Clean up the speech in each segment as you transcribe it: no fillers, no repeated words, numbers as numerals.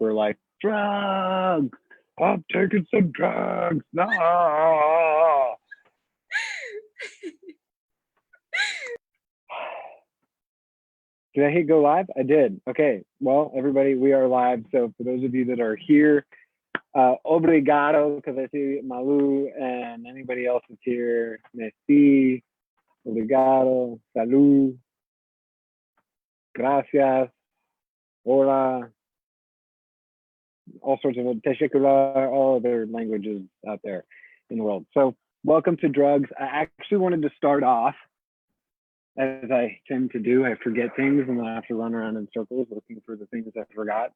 we're like, drugs, I'm taking some drugs. No. Did I hit go live? I did. Okay. Well, everybody, we are live. So for those of you that are here, obrigado, because I see Malu and anybody else is here. Merci, obrigado, salud, gracias, hola, all sorts of teşekkürler, all other languages out there in the world. So welcome to Drugs. I actually wanted to start off, as I tend to do. I forget things and then I have to run around in circles looking for the things I forgot.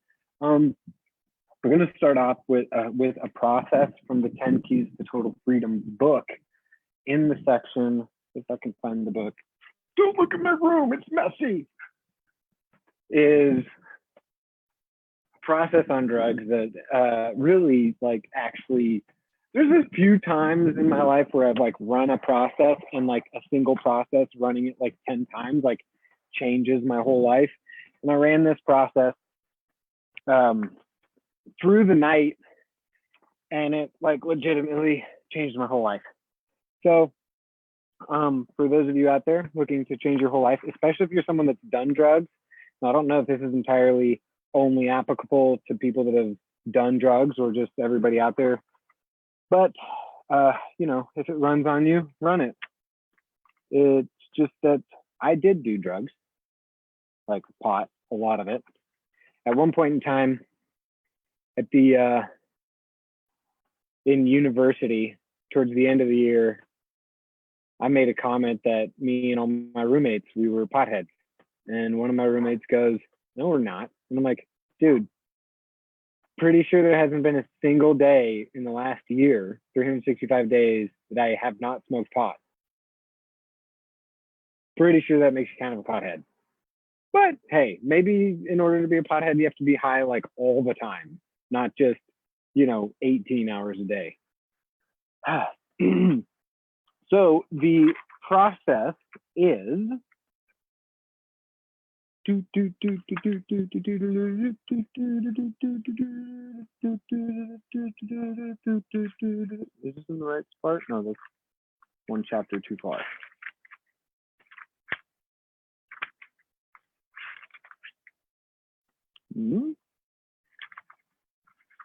We're going to start off with a process from the 10 Keys to Total Freedom book. In the section, if I can find the book, don't look at my room, it's messy, is a process on drugs that really like actually, there's a few times in my life where I've like run a process and like a single process running it like 10 times like changes my whole life. And I ran this process through the night and it like legitimately changed my whole life. So for those of you out there looking to change your whole life, especially if you're someone that's done drugs, I don't know if this is entirely only applicable to people that have done drugs or just everybody out there. But, you know, if it runs on you, run it. It's just that I did do drugs, like pot, a lot of it. At one point in time, at the, in university, towards the end of the year, I made a comment that me and all my roommates, we were potheads. And one of my roommates goes, no, we're not. And I'm like, dude, pretty sure there hasn't been a single day in the last year, 365 days, that I have not smoked pot. Pretty sure that makes you kind of a pothead. But hey, maybe in order to be a pothead, you have to be high like all the time, not just, you know, 18 hours a day. So the process is is this in the right part? No, that's one chapter too far.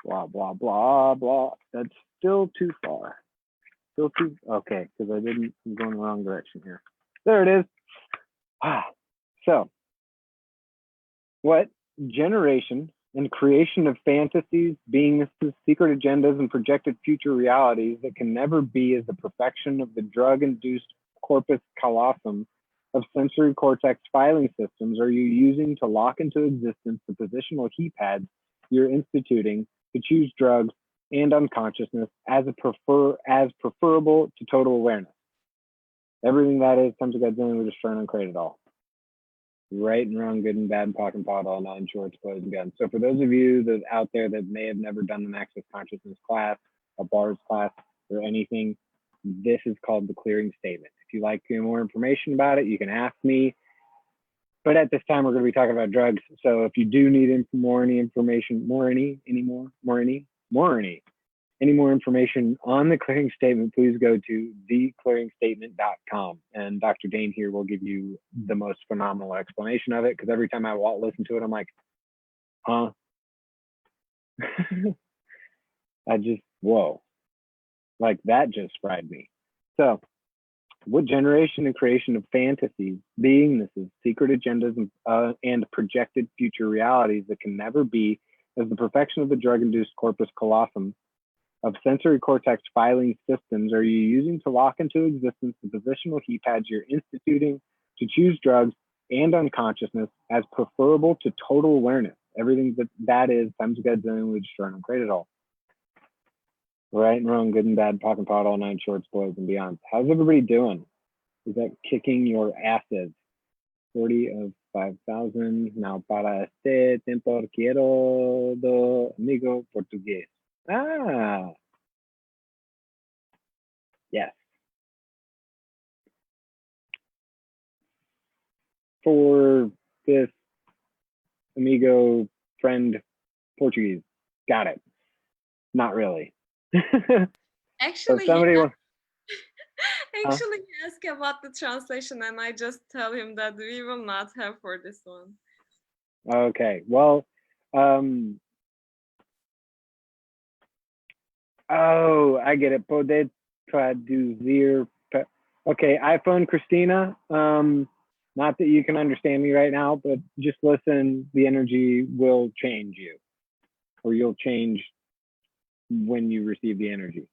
Blah, blah, blah, blah. That's still too far. Still too, okay, because I'm going the wrong direction here. There it is. So, what generation and creation of fantasies, beingnesses, secret agendas, and projected future realities that can never be is the perfection of the drug-induced corpus callosum of sensory cortex filing systems are you using to lock into existence the positional keypads you're instituting to choose drugs and unconsciousness as preferable to total awareness? Everything that is comes to God's name, we destroy and create it all. Right and wrong, good and bad, POC and POD, all nine shorts, boys and guns. So for those of you that out there that may have never done an Access Consciousness class, a bars class, or anything, this is called the clearing statement. If you'd like more information about it, you can ask me. But at this time, we're going to be talking about drugs. So if you do need any more information on the clearing statement, please go to theclearingstatement.com. And Dr. Dane here will give you the most phenomenal explanation of it, because every time I listen to it, I'm like, huh? Whoa. Like that just fried me. So, what generation and creation of fantasies, beingnesses, secret agendas, and projected future realities that can never be as the perfection of the drug-induced corpus callosum of sensory cortex filing systems are you using to lock into existence the positional keypads you're instituting to choose drugs and unconsciousness as preferable to total awareness? Everything that is times God's own, we destroy and create it all. Right and wrong, good and bad, POC and POD, all nine shorts, boys and beyond. How's everybody doing? Is that kicking your asses? 40 of 5,000. Now para este tiempo quiero do amigo portugués. Ah, yes. For this amigo friend Portuguese. Got it. Not really. So Actually, somebody wants, huh? actually, he asked about the translation, and I just tell him that we will not have for this one. Okay. Well, oh, I get it. Poder traduzir. Okay, iPhone Christina. Not that you can understand me right now, but just listen. The energy will change you, or you'll change when you receive the energy.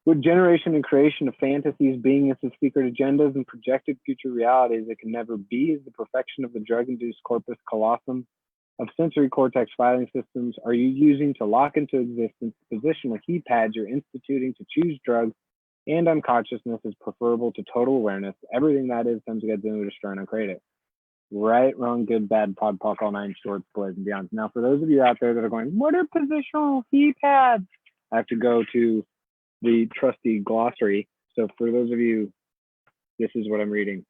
With generation and creation of fantasies, beingness of secret agendas, and projected future realities that can never be, is the perfection of the drug-induced corpus callosum of sensory cortex filing systems are you using to lock into existence the positional heat pads you're instituting to choose drugs and unconsciousness is preferable to total awareness. Everything that is comes together to destroy and uncreate it. Right, wrong, good, bad, pod, poc, all nine shorts, boys, and beyond. Now, for those of you out there that are going, what are positional heat pads? I have to go to the trusty glossary. So for those of you, this is what I'm reading.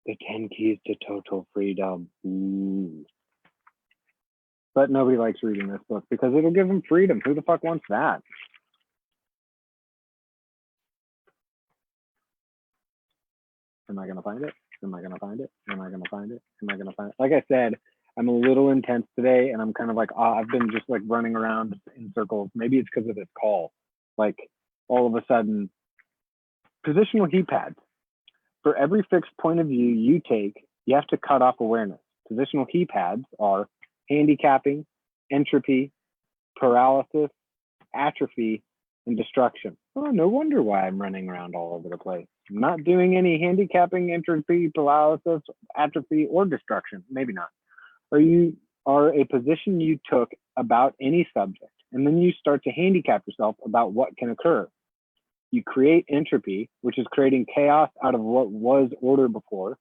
The 10 keys to total freedom. Ooh. But nobody likes reading this book because it'll give them freedom. Who the fuck wants that? Am I going to find it? Am I going to find it? Am I going to find it? Am I going to find it? Like I said, I'm a little intense today and I'm kind of like, I've been just like running around in circles. Maybe it's because of this call. Like all of a sudden, positional heat pads. For every fixed point of view you take, you have to cut off awareness. Positional heat pads are handicapping, entropy, paralysis, atrophy, and destruction. Oh, no wonder why I'm running around all over the place. I'm not doing any handicapping, entropy, paralysis, atrophy, or destruction. Maybe not. Or you are a position you took about any subject, and then you start to handicap yourself about what can occur. You create entropy, which is creating chaos out of what was order before.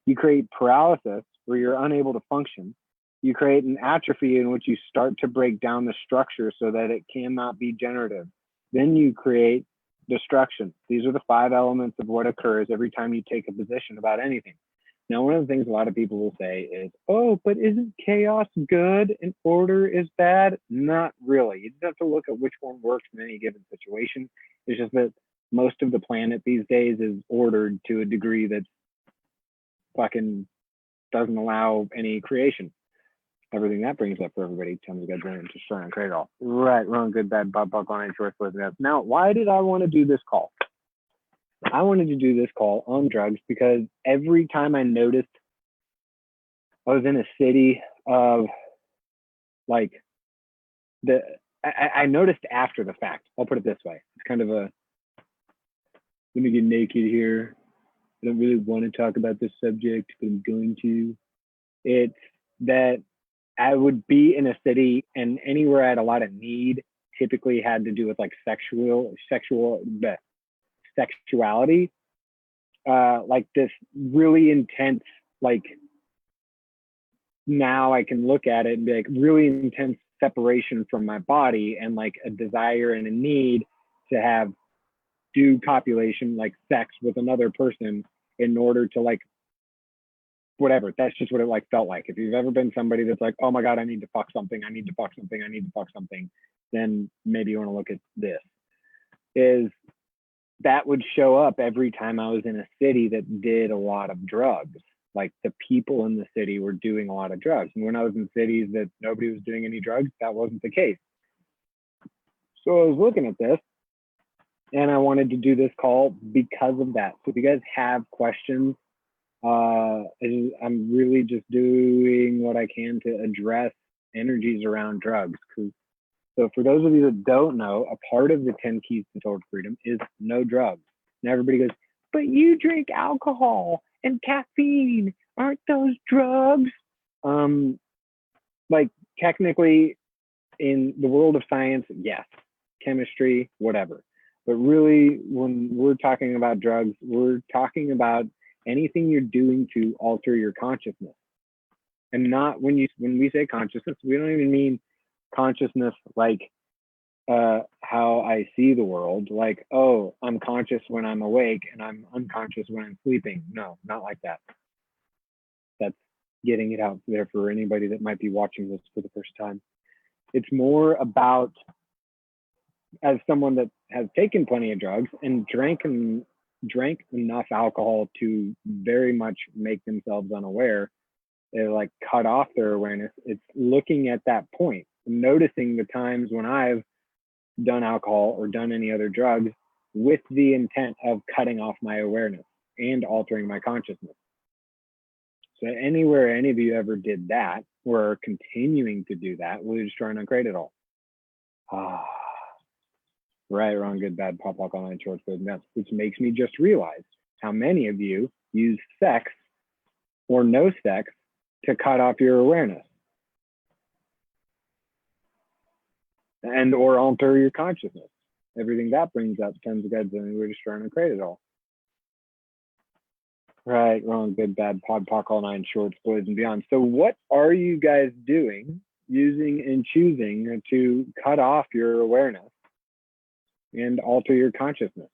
You create paralysis, where you're unable to function. You create an atrophy in which you start to break down the structure so that it cannot be generative. Then you create destruction. These are the 5 elements of what occurs every time you take a position about anything. Now, one of the things a lot of people will say is, oh, but isn't chaos good and order is bad? Not really. You just have to look at which one works in any given situation. It's just that most of the planet these days is ordered to a degree that fucking doesn't allow any creation. Everything that brings up for everybody comes together and just trying to create it all. Right, wrong, good, bad, Bob, Buck, on short, split. Now, why did I want to do this call? I wanted to do this call on drugs because every time I noticed I was in a city of like I noticed after the fact. I'll put it this way. It's kind of a, let me get naked here. I don't really want to talk about this subject, but I'm going to. It's that I would be in a city and anywhere I had a lot of need typically had to do with like sexuality, like this really intense, like now I can look at it and be like really intense separation from my body and like a desire and a need to have do copulation, like sex with another person in order to like whatever. That's just what it like felt like. If you've ever been somebody that's like, oh my God, I need to fuck something, I need to fuck something, I need to fuck something, then maybe you want to look at this. Is that would show up every time I was in a city that did a lot of drugs. Like the people in the city were doing a lot of drugs. And when I was in cities that nobody was doing any drugs, that wasn't the case. So I was looking at this and I wanted to do this call because of that. So if you guys have questions, I'm really just doing what I can to address energies around drugs. So for those of you that don't know, a part of the 10 keys to total freedom is no drugs. And everybody goes, but you drink alcohol and caffeine, aren't those drugs? Like technically in the world of science, yes, chemistry, whatever. But really, when we're talking about drugs, we're talking about anything you're doing to alter your consciousness. And not when we say consciousness, we don't even mean consciousness like how I see the world, like, oh, I'm conscious when I'm awake and I'm unconscious when I'm sleeping. No, not like that. That's getting it out there for anybody that might be watching this for the first time. It's more about, as someone that has taken plenty of drugs and drank enough alcohol to very much make themselves unaware, they like cut off their awareness. It's looking at that point, noticing the times when I've done alcohol or done any other drugs with the intent of cutting off my awareness and altering my consciousness. So anywhere any of you ever did that or are continuing to do that, will you destroy and uncreate it all? Right, wrong, good, bad, pop, walk, online, shorts, good, nuts, which makes me just realize how many of you use sex or no sex to cut off your awareness and or alter your consciousness. Everything that brings up tends to get and we're just trying to create it all. Right, wrong, good, bad, pod, poc, all nine, shorts, boys, and beyond. So what are you guys doing, using and choosing to cut off your awareness and alter your consciousness?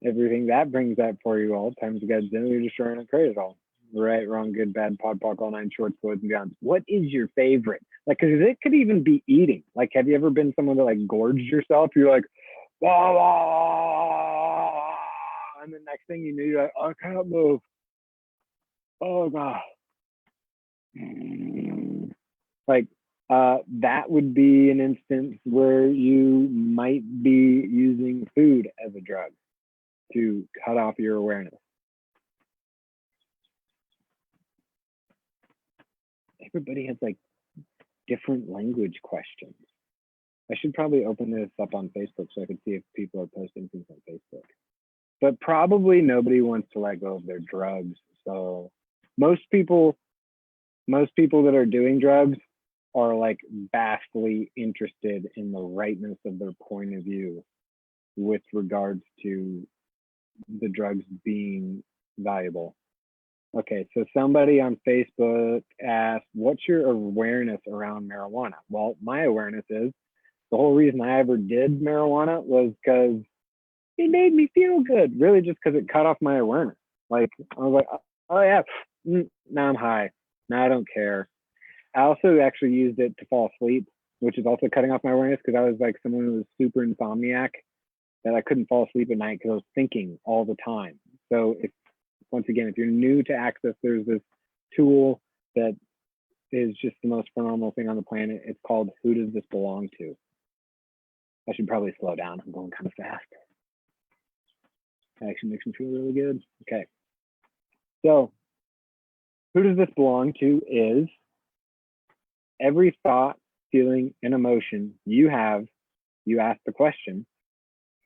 Everything that brings up for you all times again, then we're just trying to create it all. Right, wrong, good, bad, pod, poc, all nine, shorts, boys, and beyond. What is your favorite? Like, because it could even be eating. Like, have you ever been someone that like gorged yourself? You're like, wah, wah, and the next thing you knew, you're like, oh, I can't move. Oh God. Like, that would be an instance where you might be using food as a drug to cut off your awareness. Everybody has like different language questions. I should probably open this up on Facebook so I can see if people are posting things on Facebook. But probably nobody wants to let go of their drugs. So most people that are doing drugs are like vastly interested in the rightness of their point of view with regards to the drugs being valuable. Okay, so somebody on Facebook asked, what's your awareness around marijuana? Well, my awareness is the whole reason I ever did marijuana was because it made me feel good, really just because it cut off my awareness. Like, I was like, oh yeah, now I'm high. Now I don't care. I also actually used it to fall asleep, which is also cutting off my awareness because I was like someone who was super insomniac that I couldn't fall asleep at night because I was thinking all the time. So once again, if you're new to Access, there's this tool that is just the most phenomenal thing on the planet. It's called Who Does This Belong To? I should probably slow down. I'm going kind of fast. It actually makes me feel really good. Okay. So who does this belong to is every thought, feeling, and emotion you have, you ask the question,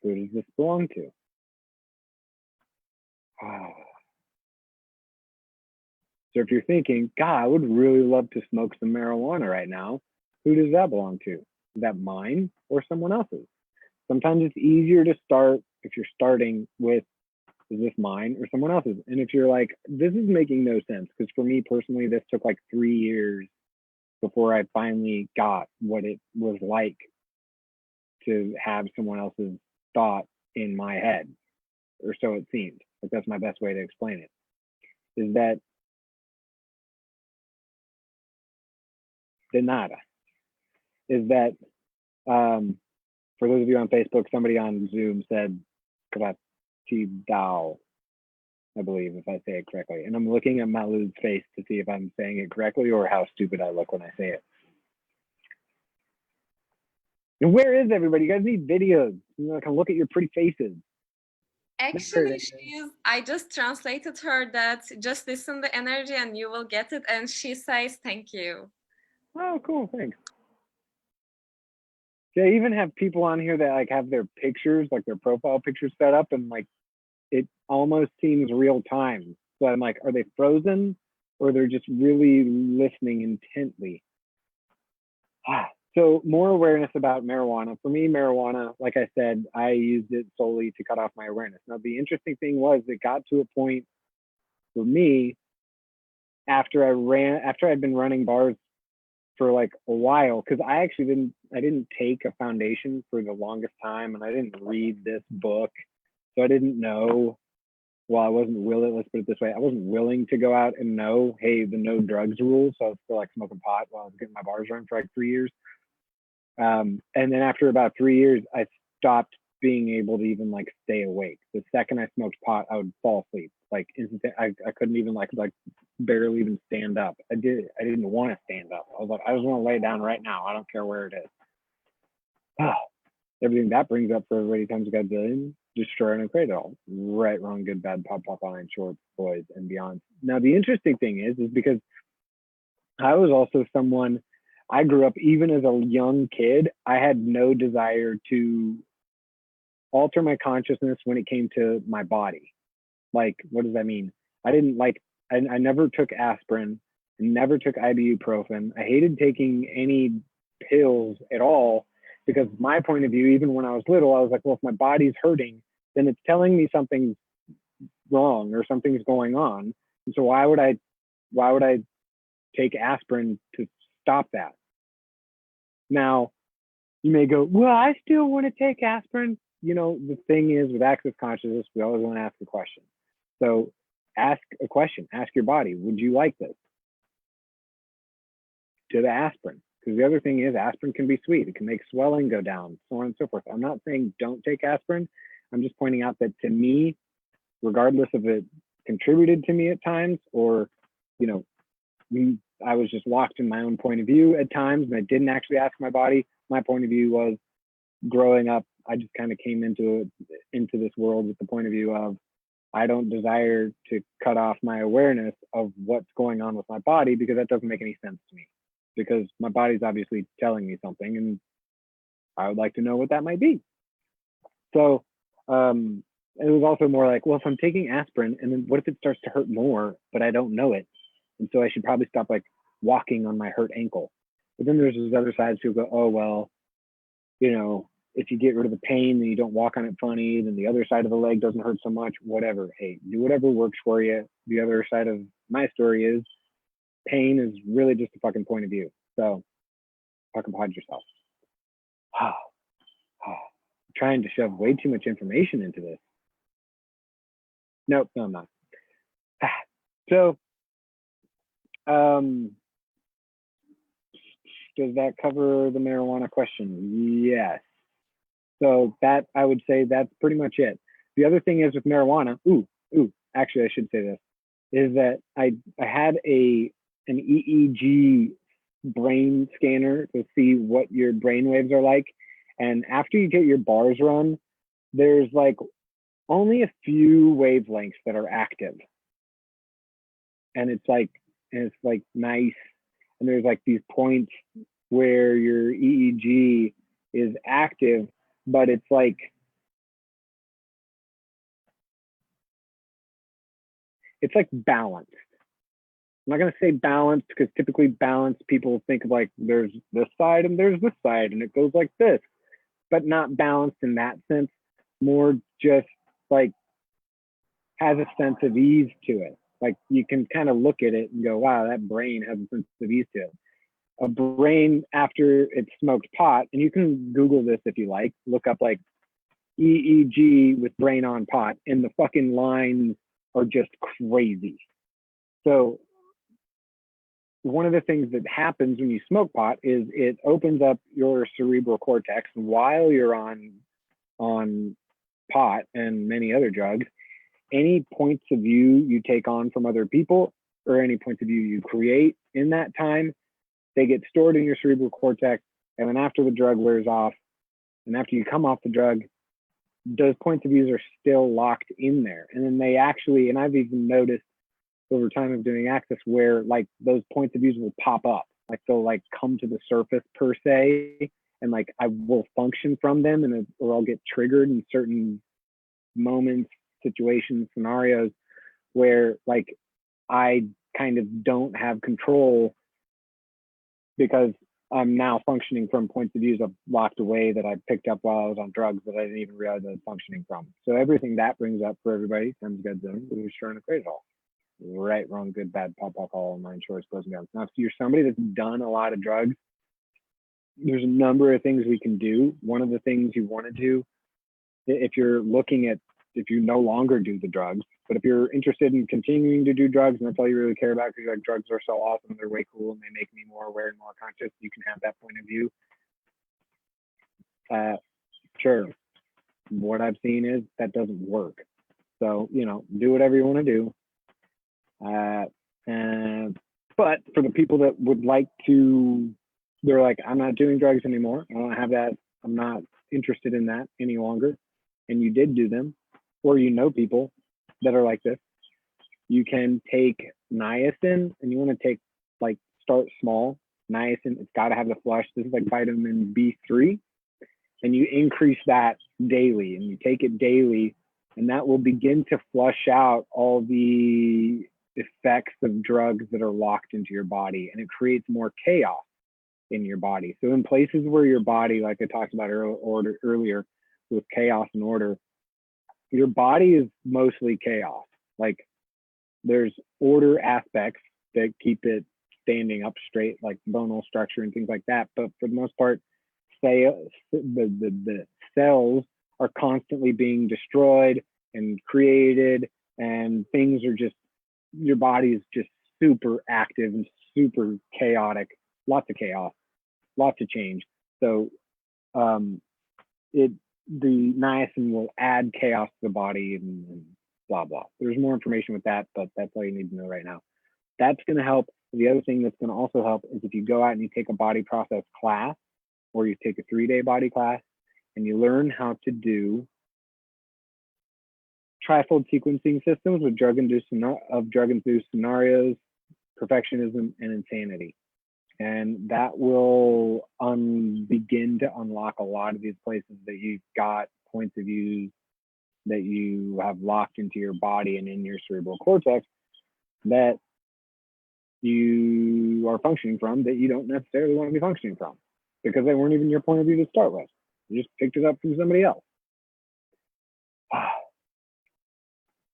who does this belong to? So if you're thinking, God, I would really love to smoke some marijuana right now, who does that belong to? Is that mine or someone else's? Sometimes it's easier to start if you're starting with, is this mine or someone else's? And if you're like, this is making no sense, because for me personally, this took like 3 years before I finally got what it was like to have someone else's thought in my head, or so it seemed. Like, that's my best way to explain it, is that de nada. Is that for those of you on Facebook, somebody on Zoom said Dao, I believe, if I say it correctly. And I'm looking at Malu's face to see if I'm saying it correctly or how stupid I look when I say it. And where is everybody? You guys need videos. You know, I can look at your pretty faces. Actually, I just translated her that just listen the energy and you will get it. And she says, thank you. Oh, cool. Thanks. They even have people on here that like have their pictures, like their profile pictures set up, and like it almost seems real time. So I'm like, are they frozen or they're just really listening intently? So more awareness about marijuana. For me, marijuana, like I said, I used it solely to cut off my awareness. Now, the interesting thing was it got to a point for me after I'd been running bars for like a while, because I didn't take a foundation for the longest time, and I didn't read this book, so I didn't know well, I wasn't willing, let's put it this way, I wasn't willing to go out and know, hey, the no drugs rule. So I was still like smoking pot while I was getting my bars run for like 3 years. And then after about 3 years, I stopped being able to even like stay awake. The second I smoked pot, I would fall asleep. Like I couldn't even like barely even stand up. I didn't want to stand up. I was like, I just want to lay down right now. I don't care where it is. Everything that brings up for everybody times God billion, destroy and create it all. Right, wrong, good, bad, pop, pop, line, short, boys, and beyond. Now the interesting thing is because I was also someone, I grew up, even as a young kid, I had no desire to alter my consciousness when it came to my body. Like, what does that mean? I didn't like, I never took aspirin, never took ibuprofen. I hated taking any pills at all because my point of view, even when I was little, I was like, well, if my body's hurting, then it's telling me something's wrong or something's going on. And so why would I take aspirin to stop that? Now, you may go, well, I still want to take aspirin. You know, the thing is with access consciousness, we always want to ask a question. So ask a question, ask your body, would you like this? To the aspirin. Because the other thing is aspirin can be sweet. It can make swelling go down, so on and so forth. I'm not saying don't take aspirin. I'm just pointing out that to me, regardless of it contributed to me at times or, you know, I was just locked in my own point of view at times and I didn't actually ask my body. My point of view was growing up, I just kind of came into this world with the point of view of I don't desire to cut off my awareness of what's going on with my body because that doesn't make any sense to me. Because my body's obviously telling me something and I would like to know what that might be. So it was also more like, well, if I'm taking aspirin and then what if it starts to hurt more, but I don't know it? And so I should probably stop like walking on my hurt ankle. But then there's this other side, people go, oh, well, you know, if you get rid of the pain, then you don't walk on it funny, then the other side of the leg doesn't hurt so much, whatever. Hey, do whatever works for you. The other side of my story is pain is really just a fucking point of view. So fucking pod yourself. Trying to shove way too much information into this. Nope, no, I'm not. So, does that cover the marijuana question? Yes. So that, I would say that's pretty much it. The other thing is with marijuana, actually I should say this, is that I had an EEG brain scanner to see what your brain waves are like. And after you get your bars run, there's like only a few wavelengths that are active. And it's like nice. And there's like these points where your EEG is active, but it's like, balanced. I'm not going to say balanced because typically balanced people think of like there's this side and there's this side and it goes like this, but not balanced in that sense. More just like has a sense of ease to it. Like you can kind of look at it and go, wow, that brain has a sense of ease to it. A brain after it smoked pot, and you can Google this if you like, look up like EEG with brain on pot, and the fucking lines are just crazy. So one of the things that happens when you smoke pot is it opens up your cerebral cortex while you're on pot and many other drugs. Any points of view you take on from other people or any points of view you create in that time, they get stored in your cerebral cortex. And then after the drug wears off and after you come off the drug, those points of views are still locked in there. And then they actually, and I've even noticed over time of doing access where like those points of views will pop up, like they'll like come to the surface per se, and like I will function from them, and or I'll get triggered in certain moments, situations, scenarios where like I kind of don't have control because I'm now functioning from points of views I've locked away that I picked up while I was on drugs that I didn't even realize I was functioning from. So everything that brings up for everybody, times good zone, we're trying to create it all. Right, wrong, good, bad, pop, pop, all, nine shorts, closing down. Now, if you're somebody that's done a lot of drugs, there's a number of things we can do. One of the things you want to do, if you no longer do the drugs, But if you're interested in continuing to do drugs and that's all you really care about, because you're like, drugs are so awesome, they're way cool, and they make me more aware and more conscious, you can have that point of view. Sure. What I've seen is that doesn't work. So, you know, do whatever you want to do. But for the people that would like to, they're like, I'm not doing drugs anymore. I don't have that. I'm not interested in that any longer. And you did do them, or you know people that are like this. You can take niacin, and you want to take, like, start small. Niacin, it's got to have the flush. This is like vitamin B3. And you increase that daily, and you take it daily, and that will begin to flush out all the effects of drugs that are locked into your body, and it creates more chaos in your body. So in places where your body, like I talked about earlier with chaos and order, your body is mostly chaos. Like, there's order aspects that keep it standing up straight, like bonal structure and things like that. But for the most part, the cells are constantly being destroyed and created, and things are just, your body is just super active and super chaotic, lots of chaos, lots of change. So the niacin will add chaos to the body and blah, blah. There's more information with that, but that's all you need to know right now. That's going to help. The other thing that's going to also help is if you go out and you take a body process class, or you take a 3-day body class, and you learn how to do trifold sequencing systems with drug-induced scenarios, perfectionism, and insanity. And that will begin to unlock a lot of these places that you've got points of view that you have locked into your body and in your cerebral cortex that you are functioning from that you don't necessarily want to be functioning from, because they weren't even your point of view to start with. You just picked it up from somebody else.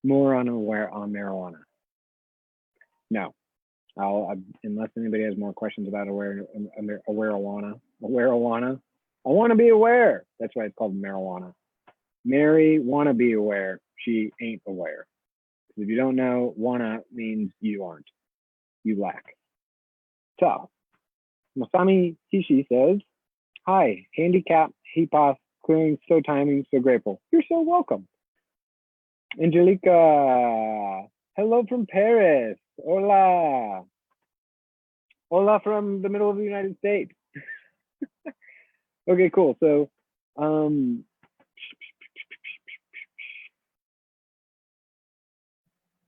More on marijuana. No, unless anybody has more questions about awarewana. I want to be aware. That's why it's called marijuana. Mary wanna be aware. She ain't aware. If you don't know, wanna means you aren't. You lack. So, Masami Hishi says, hi, handicap, HEPAS, clearing, so timing, so grateful. You're so welcome. Angelica, hello from Paris. Hola. Hola from the middle of the United States. Okay, cool. So,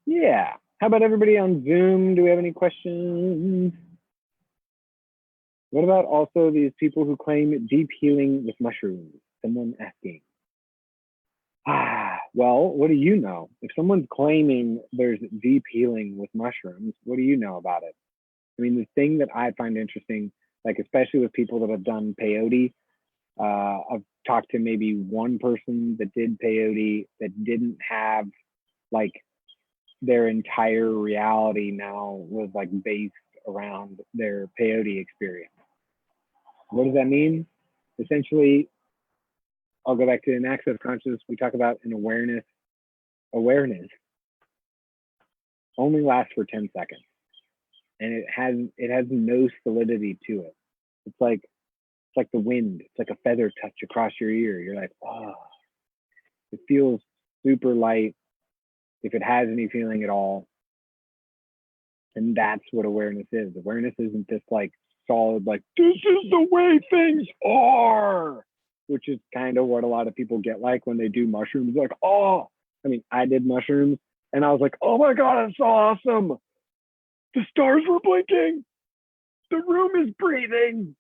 yeah. How about everybody on Zoom? Do we have any questions? What about also these people who claim deep healing with mushrooms? Someone asking. Well, what do you know? If someone's claiming there's deep healing with mushrooms, what do you know about it? I mean, the thing that I find interesting, like especially with people that have done peyote, I've talked to maybe one person that did peyote that didn't have like their entire reality now was like based around their peyote experience. What does that mean? Essentially, I'll go back to an access consciousness. We talk about an awareness. Awareness only lasts for 10 seconds. And it has no solidity to it. It's like the wind. It's like a feather touch across your ear. You're like, oh, it feels super light, if it has any feeling at all. And that's what awareness is. Awareness isn't this like solid, like, this is the way things are, which is kind of what a lot of people get like when they do mushrooms. Like, oh, I mean, I did mushrooms and I was like, oh my God, it's so awesome. The stars were blinking. The room is breathing.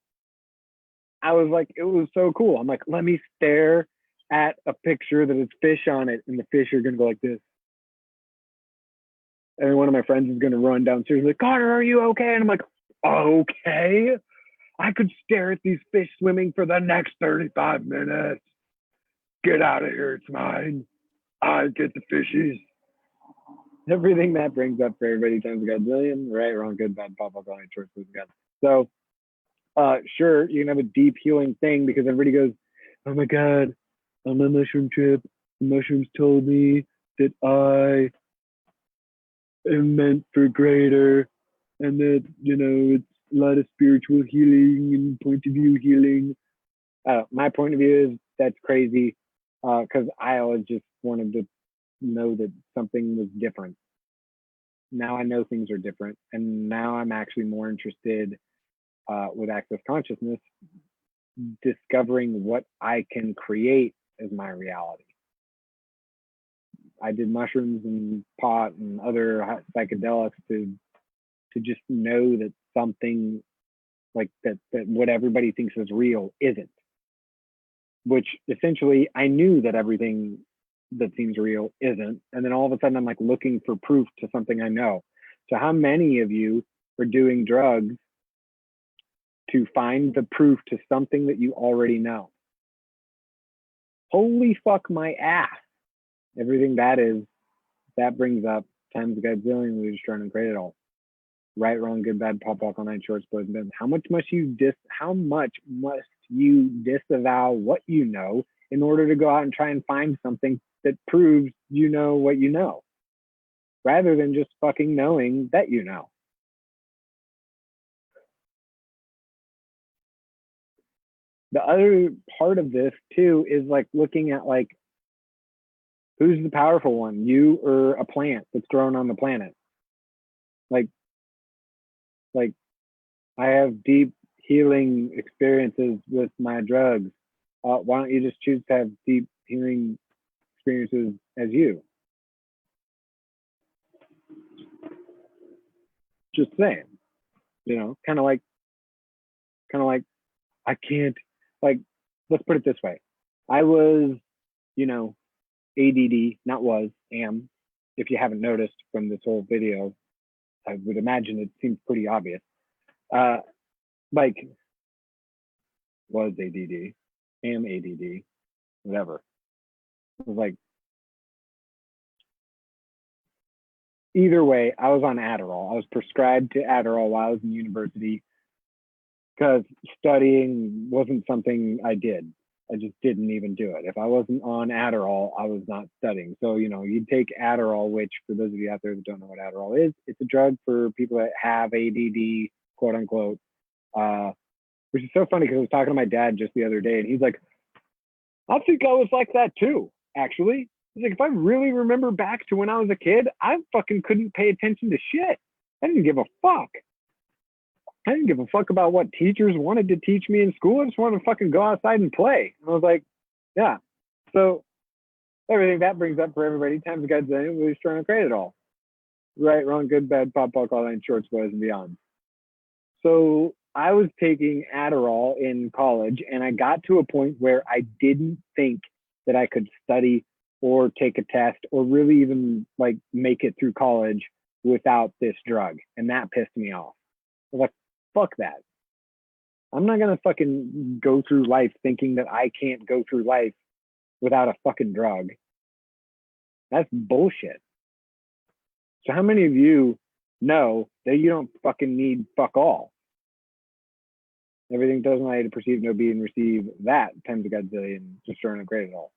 I was like, it was so cool. I'm like, let me stare at a picture that has fish on it, and the fish are going to go like this. And one of my friends is going to run downstairs like, Connor, are you okay? And I'm like, okay. I could stare at these fish swimming for the next 35 minutes. Get out of here. It's mine. I get the fishies. Everything that brings up for everybody times a godzillion. Right, wrong, good, bad, pop, pop, choice, God. So, sure, you can have a deep healing thing because everybody goes, oh my God, on my mushroom trip, the mushrooms told me that I meant for greater, and that, you know, it's a lot of spiritual healing and point of view healing. My point of view is that's crazy, because I always just wanted to know that something was different. Now I know things are different, and now I'm actually more interested, with Access Consciousness, discovering what I can create as my reality. I did mushrooms and pot and other psychedelics to just know that something like that what everybody thinks is real isn't. Which essentially I knew that everything that seems real isn't, and then all of a sudden I'm like looking for proof to something I know. So how many of you are doing drugs to find the proof to something that you already know? Holy fuck my ass. Everything that brings up times Godzillion, we just trying to create it all. Right, wrong, good, bad, pop, all night, shorts, boys, and bends. How much must you disavow what you know in order to go out and try and find something that proves you know what you know, rather than just fucking knowing that you know? The other part of this too is like looking at like, who's the powerful one, you or a plant that's grown on the planet? Like I have deep healing experiences with my drugs. Why don't you just choose to have deep healing experiences as you? Just saying, you know, kind of like I can't, like, let's put it this way. I was, you know, ADD, not was, am. If you haven't noticed from this whole video, I would imagine it seems pretty obvious. Like, was ADD, am ADD, whatever. It was like, either way, I was on Adderall. I was prescribed to Adderall while I was in university because studying wasn't something I did. I just didn't even do it. If I wasn't on Adderall, I was not studying. So, you know, you take Adderall, which for those of you out there that don't know what Adderall is, it's a drug for people that have ADD, quote unquote, which is so funny because I was talking to my dad just the other day and he's like, I think I was like that too, actually. He's like, if I really remember back to when I was a kid, I fucking couldn't pay attention to shit. I didn't give a fuck. I didn't give a fuck about what teachers wanted to teach me in school. I just wanted to fucking go outside and play. And I was like, yeah. So everything that brings up for everybody, times God's saying, we're just trying to create it all. Right, wrong, good, bad, pop, pop, all nine shorts, boys, and beyond. So I was taking Adderall in college, and I got to a point where I didn't think that I could study or take a test or really even like make it through college without this drug. And that pissed me off. I was like, fuck that. I'm not gonna fucking go through life thinking that I can't go through life without a fucking drug. That's bullshit. So how many of you know that you don't fucking need fuck all? Everything doesn't allow you to perceive, know, be, and receive that times a godzillion, destroy and create it all.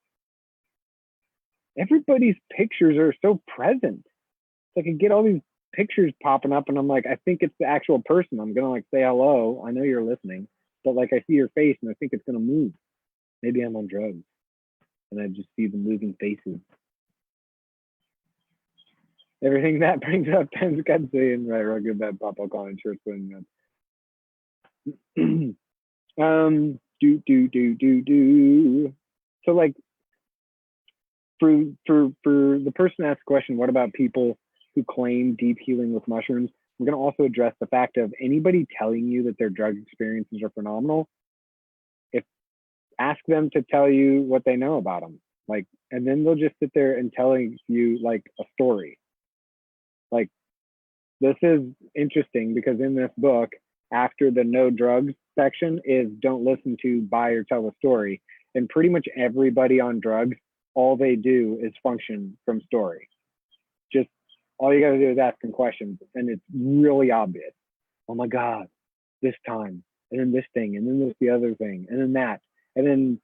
Everybody's pictures are so present. So I can get all these pictures popping up and I'm like, I think it's the actual person. I'm gonna like say hello. I know you're listening, but like I see your face and I think it's gonna move. Maybe I'm on drugs and I just see the moving faces. Everything that brings up times godzillion, right, right, good, bad, pop, all calling, church, putting So like for the person that asked the question, what about people who claim deep healing with mushrooms? I'm going to also address the fact of anybody telling you that their drug experiences are phenomenal. If ask them to tell you what they know about them, like, and then they'll just sit there and telling you like a story. Like, this is interesting because in this book, after the no drugs section is don't listen to, buy, or tell a story. And pretty much everybody on drugs, all they do is function from story. Just all you got to do is ask them questions, and it's really obvious. Oh my God, this time, and then this thing, and then this the other thing, and then that, and then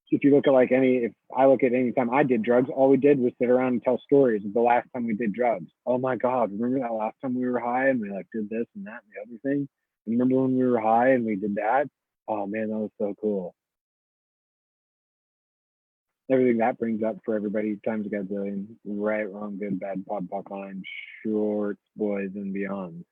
if you look at like if I look at any time I did drugs, all we did was sit around and tell stories of the last time we did drugs. Oh my God, remember that last time we were high and we like did this and that and the other thing? Remember when we were high and we did that? Oh man, that was so cool. Everything that brings up for everybody times a gazillion. Right, wrong, good, bad, pod, poc, line, shorts, boys, and beyond.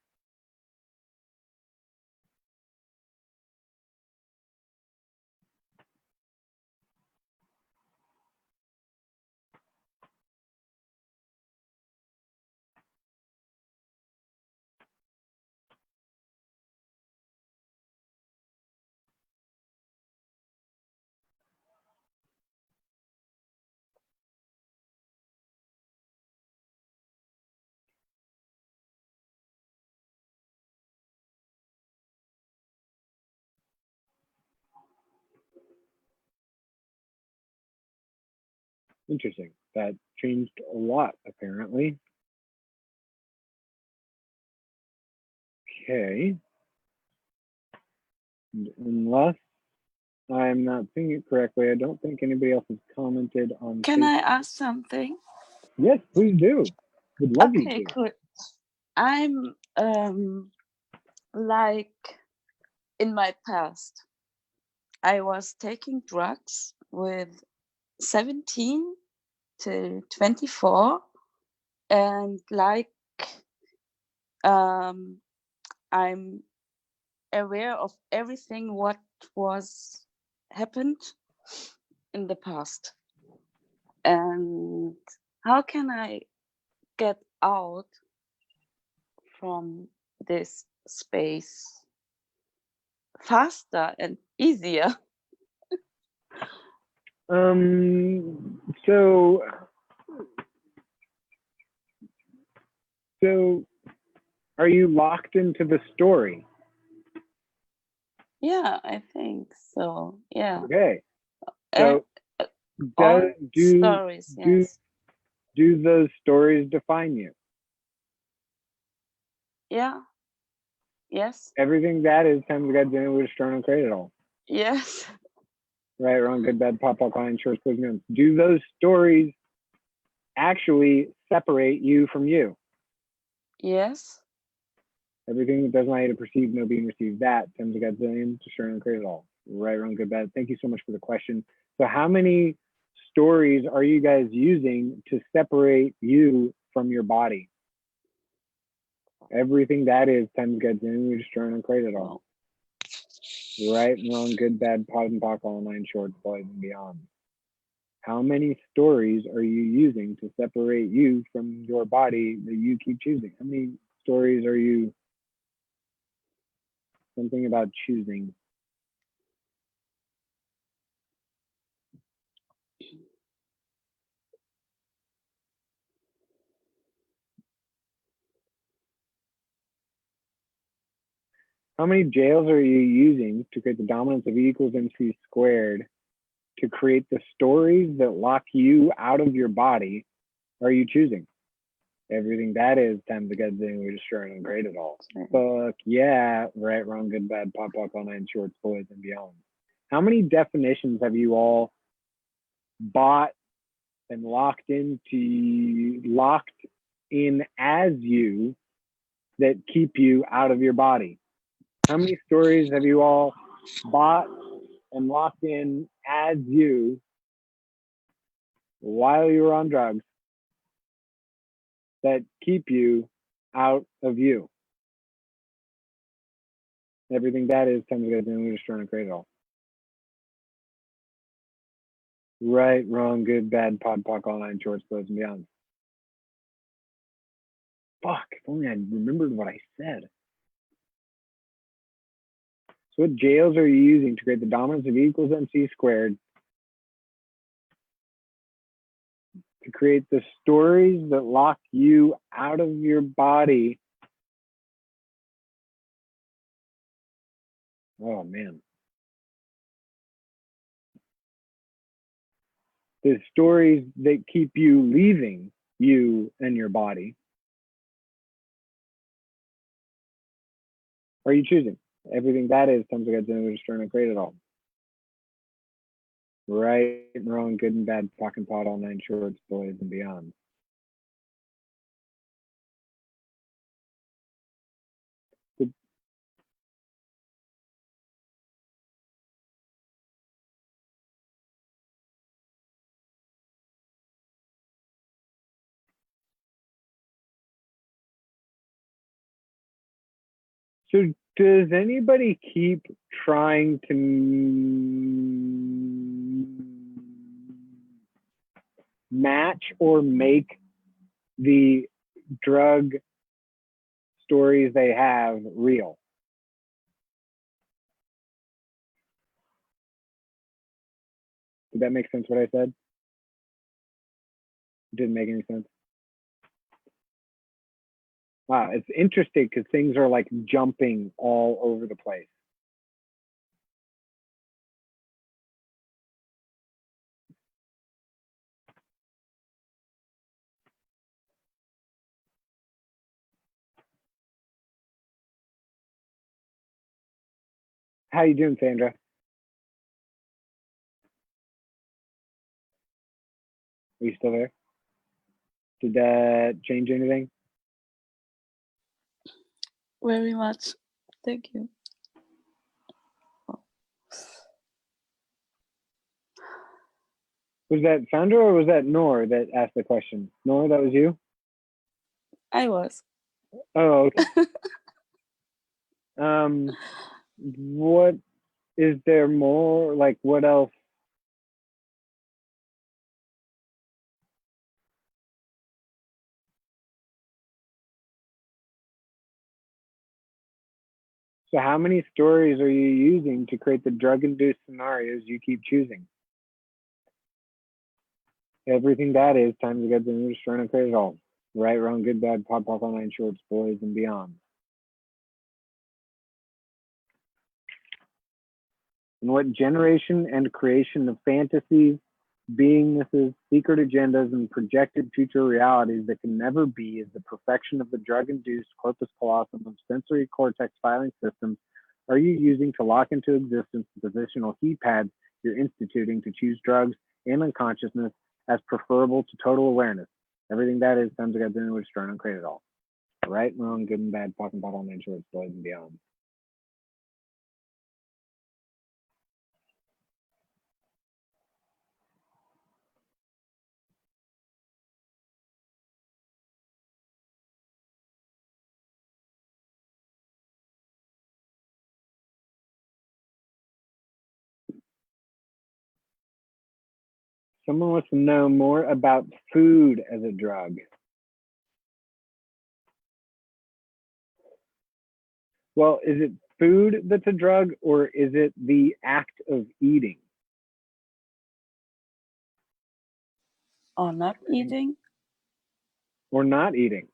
Interesting. That changed a lot, apparently. Okay. Unless I'm not seeing it correctly, I don't think anybody else has commented on Can Facebook. I ask something? Yes, please do. Would love you Okay, to. cool. I'm like in my past, I was taking drugs with 17 to 24, and like I'm aware of everything what was happened in the past. And how can I get out from this space faster and easier? So are you locked into the story? Yeah, I think so. Yeah. Okay. And So all do stories, yes. those stories define you? Yeah. Yes. Everything that is times God doing with stern and create it all. Yes. Right, wrong, good, bad, pop, pop, line, shorts, boys, and guns. Do those stories actually separate you from you? Yes. Everything that does not either perceive, no being received, that times a godzillion to stern and create it all. Right, wrong, good, bad. Thank you so much for the question. So how many stories are you guys using to separate you from your body? Everything that is times godzillion, we stern and create it all. Right and wrong, good, bad, pod and pock, all nine shorts, boys, and beyond. How many stories are you using to separate you from your body that you keep choosing? How many stories are you? Something about choosing. How many jails are you using to create the dominance of E equals MC squared to create the stories that lock you out of your body? Are you choosing? Everything that is times the good thing we destroy and create it all. Fuck yeah, right, wrong, good, bad, pop, pop, all nine shorts, boys, and beyond. How many definitions have you all bought and locked in as you that keep you out of your body? How many stories have you all bought and locked in as you while you were on drugs that keep you out of you? Everything that is times you guys and we're just trying to create it all. Right, wrong, good, bad, pod, poc, all nine shorts, boys, and beyond. Fuck, if only I remembered what I said. So what jails are you using to create the dominance of E equals MC squared to create the stories that lock you out of your body? Oh man. The stories that keep you leaving you and your body. Are you choosing? Everything that is comes together and we're just trying to create it all. Right and wrong, good and bad, pock and pot, all nine shorts, boys and beyond. So does anybody keep trying to match or make the drug stories they have real? Did that make sense what I said? Didn't make any sense. Wow, it's interesting because things are like jumping all over the place. How you doing, Sandra? Are you still there? Did that change anything? Very much. Thank you. Was that Sandra or was that Nor that asked the question? Nor, that was you? I was. Oh, okay. What is there more? Like, what else? So how many stories are you using to create the drug-induced scenarios you keep choosing? Everything that is times the gods and trying to create it all. Right, wrong, good, bad, pop, pop, all nine shorts, boys, and beyond. And what generation and creation of fantasies, beingnesses, secret agendas, and projected future realities that can never be is the perfection of the drug-induced corpus callosum of sensory cortex filing systems are you using to lock into existence the positional heat pads you're instituting to choose drugs and unconsciousness as preferable to total awareness? Everything that is times the gods in which turn and create it all. Right, wrong, good and bad, talking about all nine shorts, boys, and beyond. Someone wants to know more about food as a drug. Well, is it food that's a drug or is it the act of eating? Or not eating? Or not eating?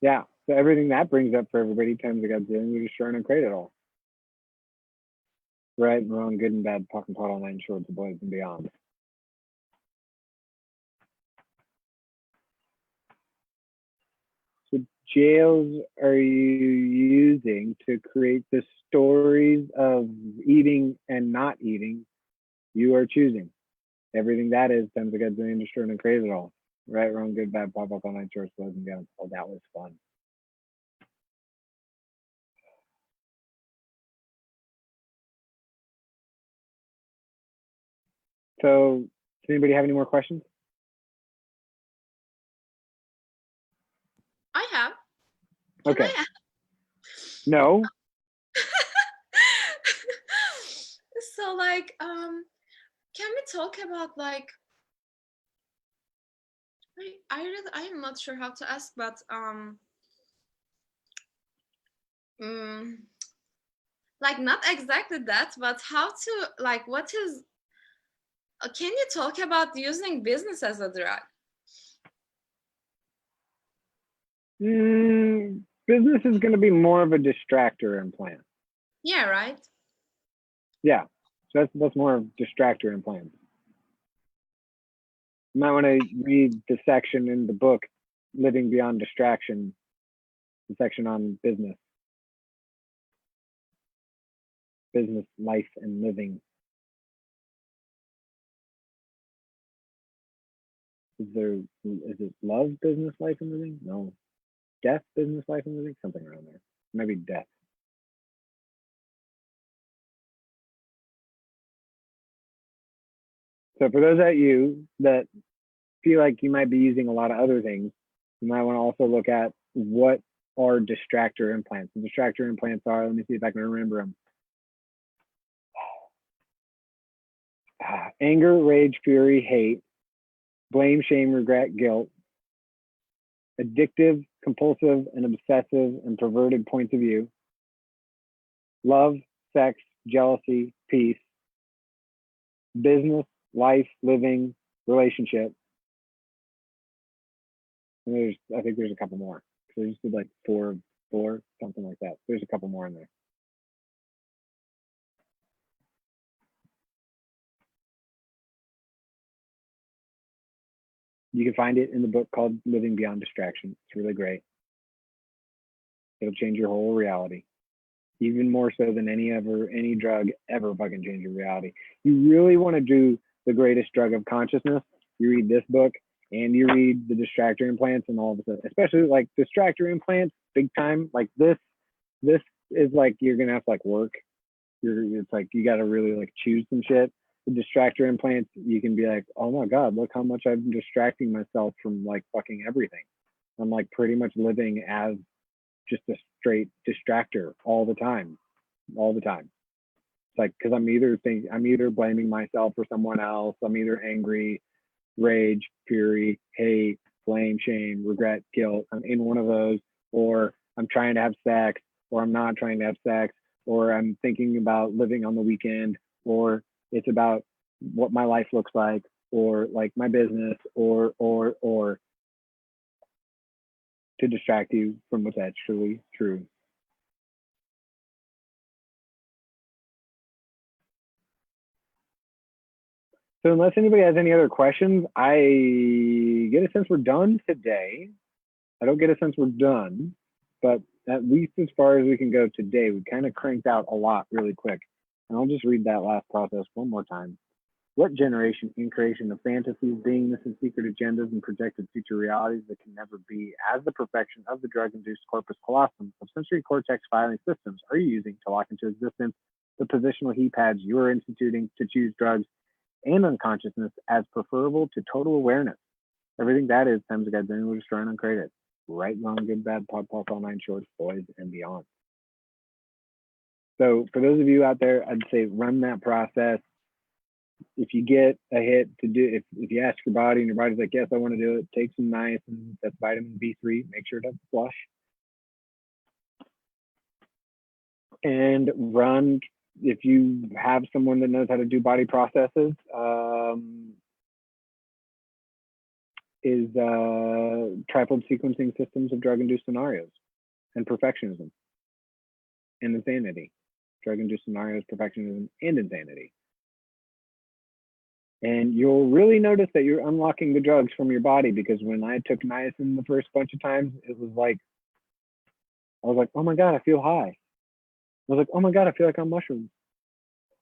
Yeah, so everything that brings up for everybody times the gods in, we're just trying to create it all. Right and wrong, good and bad, pock and pot, all nine shorts, boys and beyond. So jails are you using to create the stories of eating and not eating you are choosing? Everything that is times the gods in the industry and create it all. Right, wrong, good, bad, pop up all nine shorts, boys and beyond. Oh, that was fun. So, does anybody have any more questions? I have. Can Okay. I No. So like can we talk about like I am not sure how to ask, but like not exactly that, but how to like what is can you talk about using business as a drug? Business is going to be more of a distractor implant. Yeah, right. Yeah, so that's more of distractor implant. You might want to read the section in the book, Living Beyond Distraction, the section on business. business, life, and living. Is it love, business, life, and living? No. Death, business, life, and living? Something around there. Maybe death. So for those of you that feel like you might be using a lot of other things, you might want to also look at what are distractor implants. The distractor implants are, let me see if I can remember them. Anger, rage, fury, hate, blame, shame, regret, guilt, addictive, compulsive, and obsessive and perverted points of view, love, sex, jealousy, peace, business, life, living, relationship. And I think there's a couple more. So I just did like four, something like that. There's a couple more in there. You can find it in the book called Living Beyond Distraction. It's really great. It'll change your whole reality. Even more so than any drug ever fucking change your reality. You really want to do the greatest drug of consciousness. You read this book and you read the distractor implants and all of a especially like distractor implants, big time. Like this is like, you're going to have to like work. It's like, you got to really like choose some shit. The distractor implants, you can be like, oh my God, look how much I'm distracting myself from like fucking everything. I'm like pretty much living as just a straight distractor all the time. It's like, because I'm either blaming myself or someone else. I'm either angry, rage, fury, hate, blame, shame, regret, guilt. I'm in one of those, or I'm trying to have sex, or I'm not trying to have sex, or I'm thinking about living on the weekend, or it's about what my life looks like, or like my business, or to distract you from what's actually true. So unless anybody has any other questions, I get a sense we're done today. I don't get a sense we're done, but at least as far as we can go today, we kind of cranked out a lot really quick. And I'll just read that last process one more time. What generation in creation of fantasies, beingness, and secret agendas and projected future realities that can never be as the perfection of the drug-induced corpus callosum of sensory cortex filing systems are you using to lock into existence the positional heat pads you are instituting to choose drugs and unconsciousness as preferable to total awareness? Everything that is times God then will destroy and uncreate it. Right, wrong, good, bad, pod, pulse, all nine shorts, boys, and beyond. So for those of you out there, I'd say run that process. If you get a hit to do, if you ask your body and your body's like, yes, I want to do it, take some niacin, that's vitamin B3, make sure it doesn't flush. And run, if you have someone that knows how to do body processes, is trifold sequencing systems of drug-induced scenarios and perfectionism and insanity. Drug-induced scenarios, perfectionism, and insanity. And you'll really notice that you're unlocking the drugs from your body, because when I took niacin the first bunch of times, it was like, I was like, oh my God, I feel high. I was like, oh my God, I feel like I'm mushrooms.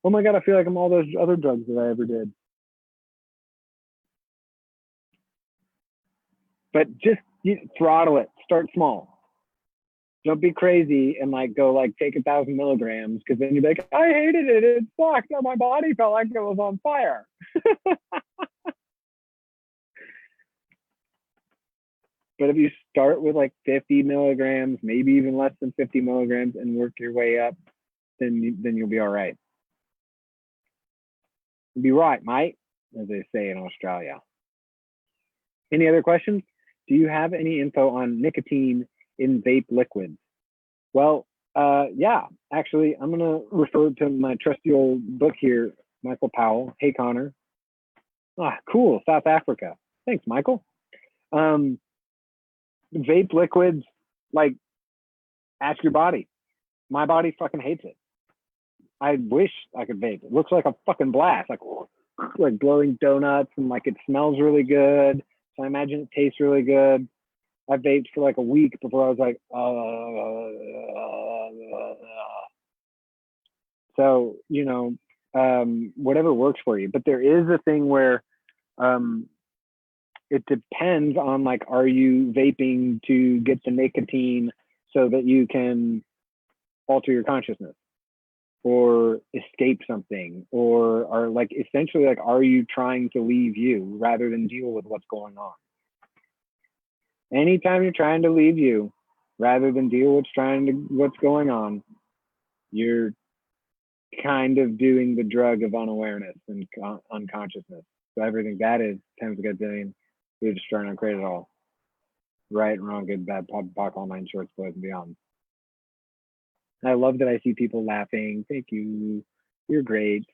Oh my God, I feel like I'm all those other drugs that I ever did. But just throttle it, start small. Don't be crazy and like go like take 1,000 milligrams, because then you'll be like, I hated it, it sucked. Now my body felt like it was on fire. But if you start with like 50 milligrams, maybe even less than 50 milligrams, and work your way up, then you'll be all right. You'll be right, mate, as they say in Australia. Any other questions? Do you have any info on nicotine in vape liquids? Well, yeah, actually, I'm going to refer to my trusty old book here, Michael Powell. Hey, Connor. Ah, cool, South Africa. Thanks, Michael. Vape liquids, like, ask your body. My body fucking hates it. I wish I could vape. It looks like a fucking blast, like blowing donuts, and like it smells really good. So I imagine it tastes really good. I vaped for like a week before I was like, So, you know, whatever works for you. But there is a thing where it depends on, like, are you vaping to get the nicotine so that you can alter your consciousness or escape something, or are, like, essentially, like, are you trying to leave you rather than deal with what's going on? Anytime you're trying to leave you rather than deal with what's going on, you're kind of doing the drug of unawareness and unconsciousness. So everything that is times a gazillion, you're just trying to create it all. Right, wrong, good, bad, POC, all nine shorts, boys and beyond. I love that I see people laughing. Thank you. You're great.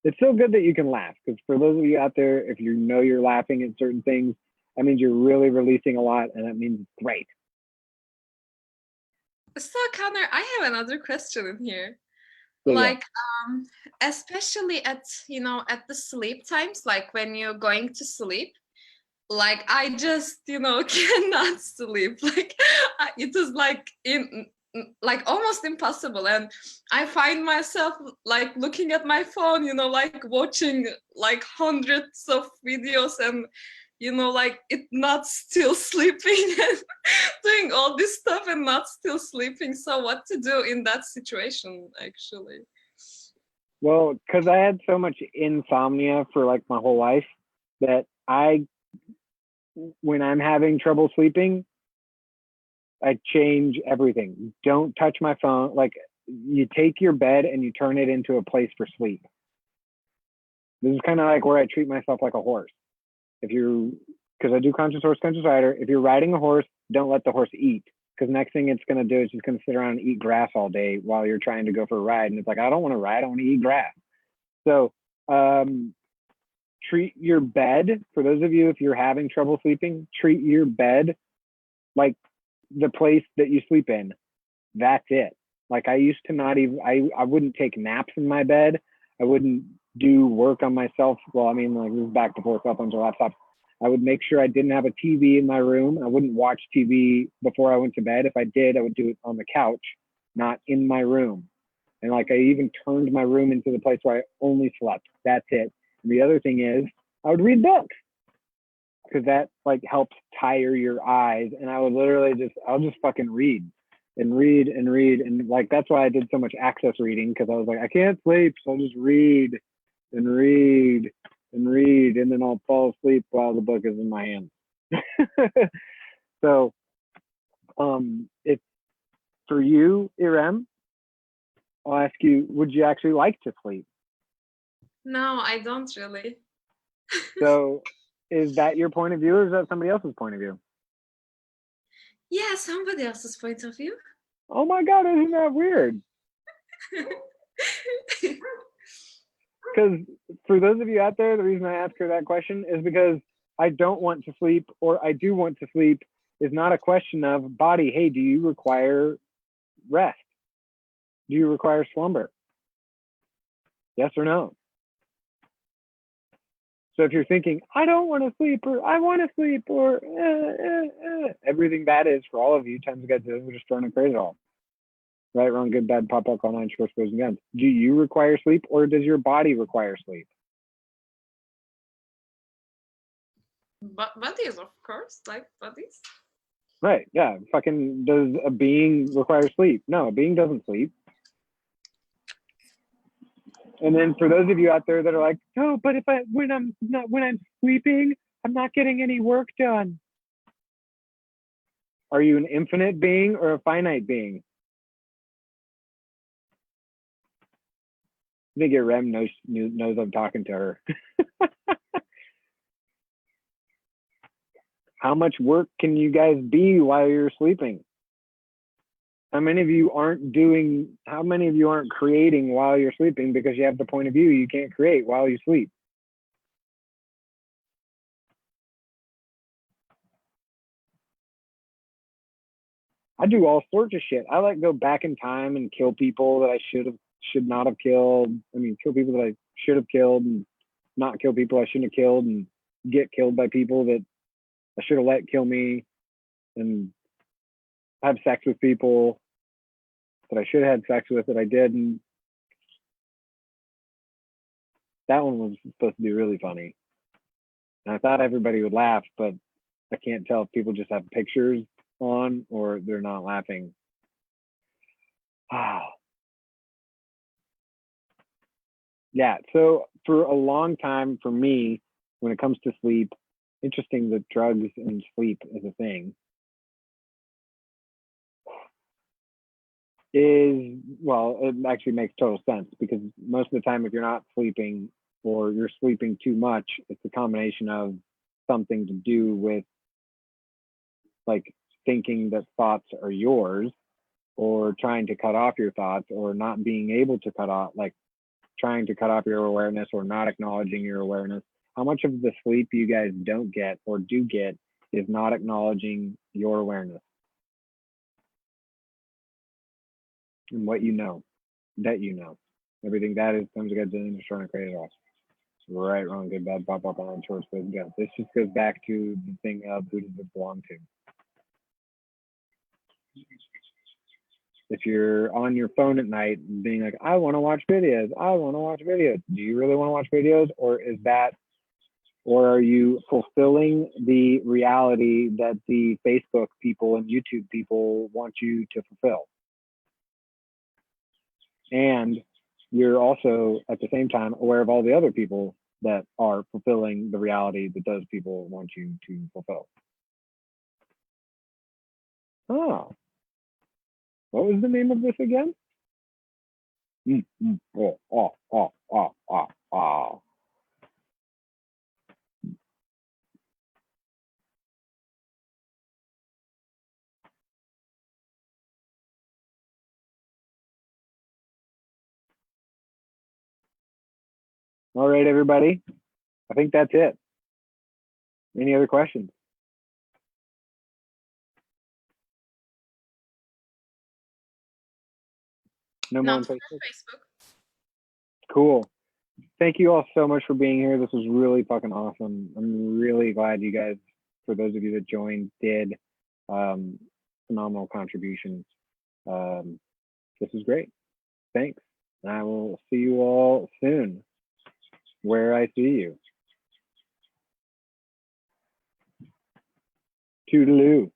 It's so good that you can laugh, because for those of you out there, if you know you're laughing at certain things, that means you're really releasing a lot, and that means it's great. So Connor, I have another question in here. So, Like, especially at, you know, at the sleep times, like when you're going to sleep, like I just, you know, cannot sleep. Like it is like like almost impossible, and I find myself like looking at my phone, you know, like watching like hundreds of videos, and you know, like it not still sleeping and doing all this stuff and not still sleeping. So what to do in that situation, actually? well, because I had so much insomnia for like my whole life that when I'm having trouble sleeping, I change everything. Don't touch my phone. Like, you take your bed and you turn it into a place for sleep. This is kind of like where I treat myself like a horse. Because I do conscious horse, conscious rider. If you're riding a horse, don't let the horse eat. Because next thing it's going to do is just going to sit around and eat grass all day while you're trying to go for a ride. And it's like, I don't want to ride. I want to eat grass. So treat your bed, for those of you, if you're having trouble sleeping, treat your bed like the place that you sleep in. That's it. Like, I used to not even, I wouldn't take naps in my bed. I wouldn't do work on myself. Well, I mean, like, this is back before cell phones or laptops. I would make sure I didn't have a TV in my room. I wouldn't watch TV before I went to bed. If I did, I would do it on the couch, not in my room. And like, I even turned my room into the place where I only slept. That's it. And the other thing is, I would read books, because that like helps tire your eyes. And I would literally I'll just fucking read and read and read. And like, that's why I did so much access reading, because I was like, I can't sleep. So I'll just read and read and read. And then I'll fall asleep while the book is in my hand. So if for you, Irem, I'll ask you, would you actually like to sleep? No, I don't really. So is that your point of view, or is that somebody else's point of view? Yeah, somebody else's point of view. Oh my God, isn't that weird? Because for those of you out there, the reason I ask her that question is because I don't want to sleep, or I do want to sleep, is not a question of body. Hey, do you require rest? Do you require slumber? Yes or no? So if you're thinking, I don't want to sleep, or I want to sleep, or everything that is for all of you, times again, we're just trying to create it all. Right, wrong, good, bad, pop, all nine shorts, boys and guns. Do you require sleep, or does your body require sleep? But bodies, of course, like bodies. Right, yeah. Fucking, does a being require sleep? No, a being doesn't sleep. And then for those of you out there that are like, oh, but when I'm sleeping, I'm not getting any work done. Are you an infinite being or a finite being? I think your REM knows I'm talking to her. How much work can you guys be while you're sleeping? How many of you aren't creating while you're sleeping because you have the point of view you can't create while you sleep? I do all sorts of shit. I like go back in time and kill people that I should not have killed. I mean, kill people that I should have killed, and not kill people I shouldn't have killed, and get killed by people that I should have let kill me, and have sex with people that I should have had sex with that I didn't. That one was supposed to be really funny. And I thought everybody would laugh, but I can't tell if people just have pictures on or they're not laughing. Ah. Yeah, so for a long time, for me, when it comes to sleep, interesting that drugs and sleep is a thing, is, well, it actually makes total sense because most of the time, if you're not sleeping or you're sleeping too much, it's a combination of something to do with like thinking that thoughts are yours or trying to cut off your thoughts or not being able to cut off, like trying to cut off your awareness or not acknowledging your awareness. How much of the sleep you guys don't get or do get is not acknowledging your awareness and what you know, that you know. Everything that is comes together and just trying to create it all. Right, wrong, good, bad, blah, blah, blah, and short, good, go. This just goes back to the thing of who does it belong to. If you're on your phone at night being like, I want to watch videos, I want to watch videos. Do you really want to watch videos? Or are you fulfilling the reality that the Facebook people and YouTube people want you to fulfill? And you're also at the same time aware of all the other people that are fulfilling the reality that those people want you to fulfill. Oh. What was the name of this again? Oh. All right, everybody. I think that's it. Any other questions? No more on Not for Facebook? Facebook. Cool. Thank you all so much for being here. This was really fucking awesome. I'm really glad you guys, for those of you that joined, did phenomenal contributions. This is great. Thanks. And I will see you all soon where I see you. Toodaloo.